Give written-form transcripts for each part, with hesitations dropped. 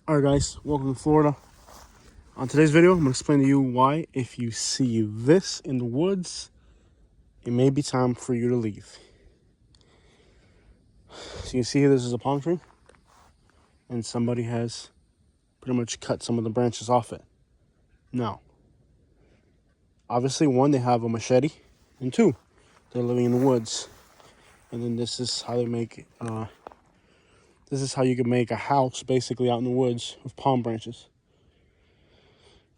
Alright guys, welcome to Florida. On today's video, I'm going to explain to you why if you see this in the woods, it may be time for you to leave. So you can see here, this is a palm tree, and somebody has pretty much cut some of the branches off it. Now, obviously, one, they have a machete, and two, they're living in the woods. And then this is how they make, this is how you can make a house basically out in the woods with palm branches.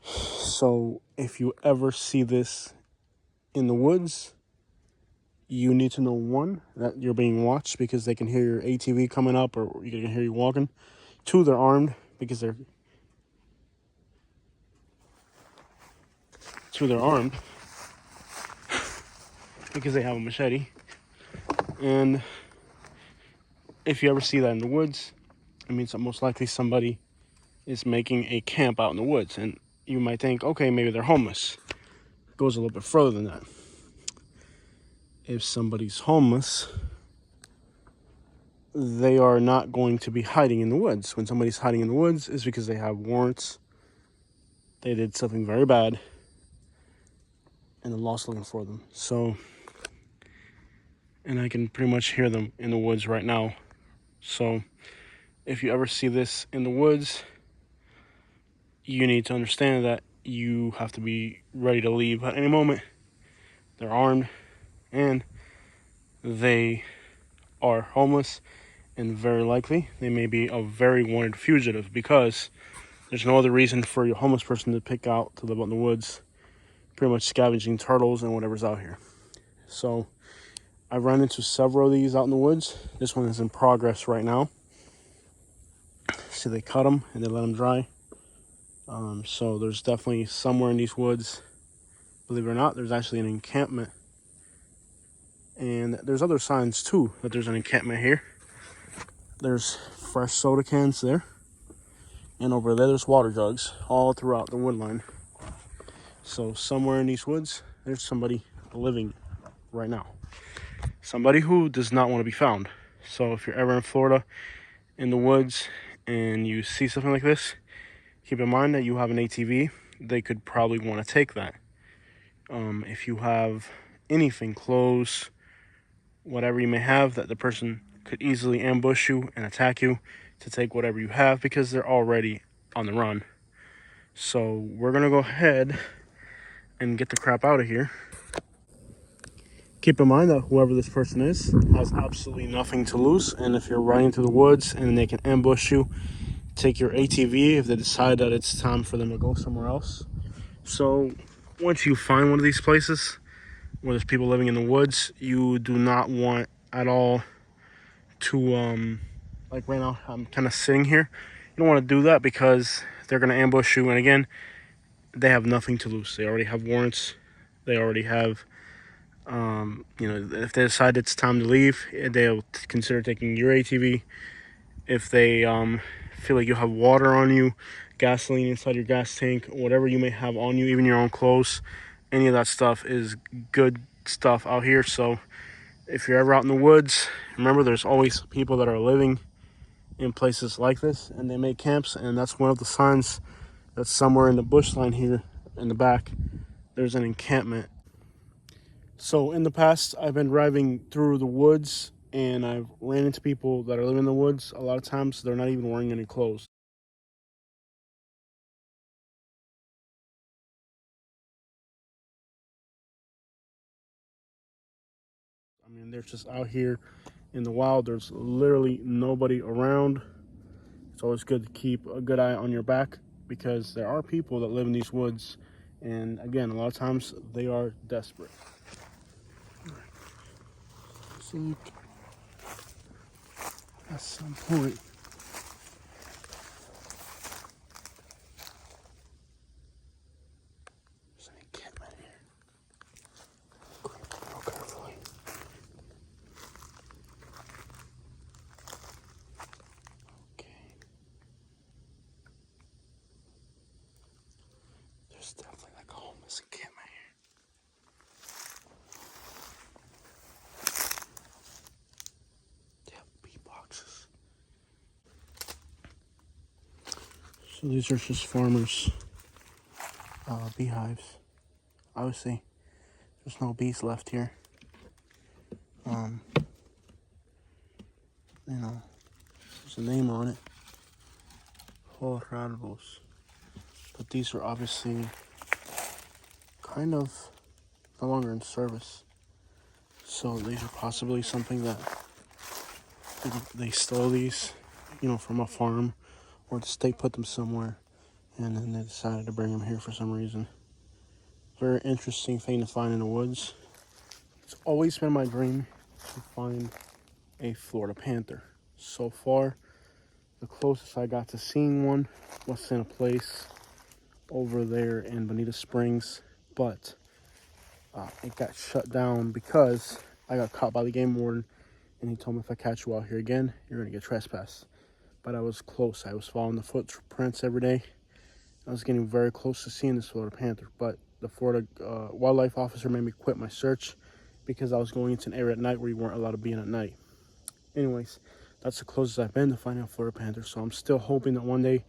So if you ever see this in the woods, you need to know, one, that you're being watched because they can hear your ATV coming up or you can hear you walking. Two, they're armed because they're because they have a machete. And if you ever see that in the woods, it means that most likely somebody is making a camp out in the woods. And you might think, okay, maybe they're homeless. It goes a little bit further than that. If somebody's homeless, they are not going to be hiding in the woods. When somebody's hiding in the woods, it's because they have warrants. They did something very bad, and the law's looking for them. So, and I can pretty much hear them in the woods right now. So, if you ever see this in the woods, you need to understand that you have to be ready to leave at any moment. They're armed, and they are homeless, and very likely they may be a very wanted fugitive because there's no other reason for a homeless person to pick out to live out in the woods, pretty much scavenging turtles and whatever's out here. So I've run into several of these out in the woods. This one is in progress right now. See, they cut them and they let them dry. So there's definitely somewhere in these woods, believe it or not, there's actually an encampment. And there's other signs too that there's an encampment here. There's fresh soda cans there. And over there, there's water jugs all throughout the wood line. So somewhere in these woods, there's somebody living right now. Somebody who does not want to be found. So if you're ever in Florida, in the woods, and you see something like this, keep in mind that you have an ATV. They could probably want to take that. If you have anything, clothes, whatever you may have, that the person could easily ambush you and attack you to take whatever you have because they're already on the run. So we're going to go ahead and get the crap out of here. Keep in mind that whoever this person is has absolutely nothing to lose. And if you're riding through the woods and they can ambush you, take your ATV if they decide that it's time for them to go somewhere else. So once you find one of these places where there's people living in the woods, you do not want at all to, like right now, I'm kind of sitting here. You don't want to do that because they're going to ambush you. And again, they have nothing to lose. They already have warrants. They already have, if they decide it's time to leave, they'll consider taking your ATV. If they feel like you have water on you, gasoline inside your gas tank, whatever you may have on you, even your own clothes, any of that stuff is good stuff out here. So if you're ever out in the woods, remember there's always people that are living in places like this and they make camps, and that's one of the signs that somewhere in the bush line here in the back there's an encampment. So in the past, I've been driving through the woods and I've ran into people that are living in the woods. A lot of times they're not even wearing any clothes. I mean, they're just out here in the wild. There's literally nobody around. It's always good to keep a good eye on your back because there are people that live in these woods. And again, a lot of times they are desperate. So at some point, there's an encampment here. Real carefully. Okay. There's definitely like a homeless encampment here. They have bee boxes. So these are just farmers' beehives. Obviously, there's no bees left here. You know, there's a name on it. Jorrados. But these are obviously kind of no longer in service. So these are possibly something that they stole these, you know, from a farm, or the state put them somewhere, and then they decided to bring them here for some reason. Very interesting thing to find in the woods. It's always been my dream to find a Florida panther. So far, the closest I got to seeing one was in a place over there in Bonita Springs, but it got shut down because I got caught by the game warden, and he told me if I catch you out here again, you're gonna get trespassed. But I was close. I was following the footprints every day. I was getting very close to seeing this Florida panther, but the Florida wildlife officer made me quit my search because I was going into an area at night where you weren't allowed to be in at night. Anyways, that's the closest I've been to finding a Florida panther, so I'm still hoping that one day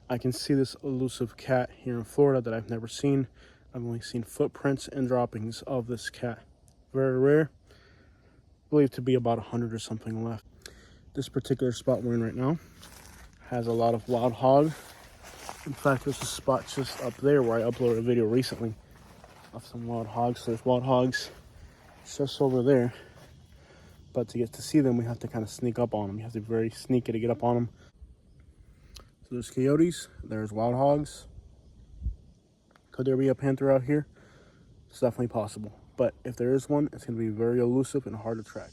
I can see this elusive cat here in Florida that I've never seen. I've only seen footprints and droppings of this cat. Very rare. Believed to be about 100 or something left. This particular spot we're in right now has a lot of wild hog. In fact, there's a spot just up there where I uploaded a video recently of some wild hogs. So there's wild hogs just over there. But to get to see them, we have to kind of sneak up on them. You have to be very sneaky to get up on them. So there's coyotes, there's wild hogs. Could there be a panther out here? It's definitely possible. But if there is one, it's going to be very elusive and hard to track.